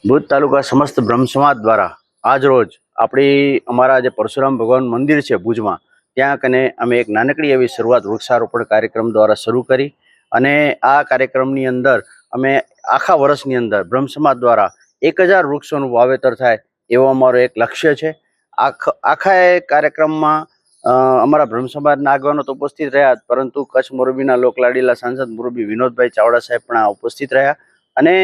ભુજ તાલુકા સમસ્ત બ્રહ્મ સમાજ દ્વારા આજ રોજ અમારા જે પરશુરામ ભગવાન મંદિર છે ભુજમાં, ત્યાં કને અમે એક નાનકડી એવી શરૂઆત વૃક્ષારોપણ કાર્યક્રમ દ્વારા શરૂ કરી અને આ કાર્યક્રમની અંદર અમે આખા વર્ષની અંદર બ્રહ્મ સમાજ દ્વારા 1000 વૃક્ષોનું વાવેતર થાય એવો અમારો એક લક્ષ્ય છે। આખા એ કાર્યક્રમમાં અમારા બ્રહ્મ સમાજના આગેવાનો તો ઉપસ્થિત રહ્યા, પરંતુ કચ્છ મોરબીના લોકલાડીલા સાંસદ મોરબી વિનોદભાઈ ચાવડા સાહેબ પણ ઉપસ્થિત રહ્યા અને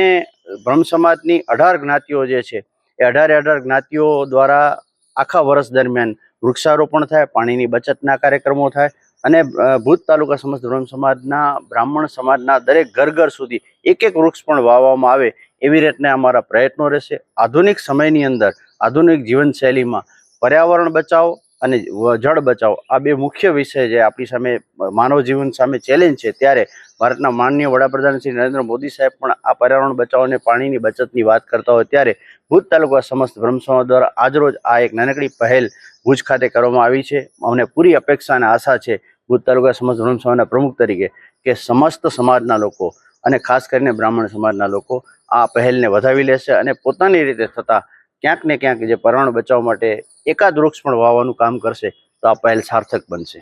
બ્રહ્મ સમાજની 18 જ્ઞાતિઓ જે છે એ 18 જ્ઞાતિઓ દ્વારા આખા વર્ષ દરમિયાન વૃક્ષારોપણ થાય, પાણીની બચતના કાર્યક્રમો થાય અને ભુજ તાલુકા સમસ્ત બ્રહ્મ સમાજના બ્રાહ્મણ સમાજના દરેક ઘર સુધી એક વૃક્ષ પણ વાવવામાં આવે એવી રીતના અમારા પ્રયત્નો રહેશે। આધુનિક સમયની અંદર આધુનિક જીવનશૈલીમાં પર્યાવરણ બચાવ અને જળ બચાવ આ બે મુખ્ય વિષય જે આપણી સામે માનવ જીવન સામે ચેલેન્જ છે, ત્યારે ભારતના માનનીય વડાપ્રધાન શ્રી નરેન્દ્ર મોદી સાહેબ પણ આ પર્યાવરણ બચાવ અને પાણીની બચતની વાત કરતા હોય ત્યારે ભુજ તાલુકા સમસ્ત બ્રહ્મ સમાજ દ્વારા આજરોજ આ એક નાનકડી પહેલ ભુજ ખાતે કરવામાં આવી છે। અમને પૂરી અપેક્ષા અને આશા છે ભુજ તાલુકા સમસ્ત બ્રહ્મ સમાજના પ્રમુખ તરીકે કે સમસ્ત સમાજના લોકો અને ખાસ કરીને બ્રાહ્મણ સમાજના લોકો આ પહેલને વધાવી લેશે અને પોતાની રીતે થતા ક્યાંક ને ક્યાંક જે પર્યાવરણ બચાવવા માટે એકાદ વૃક્ષ પણ વાવવાનું કામ કરશે તો આ પહેલ સાર્થક બનશે।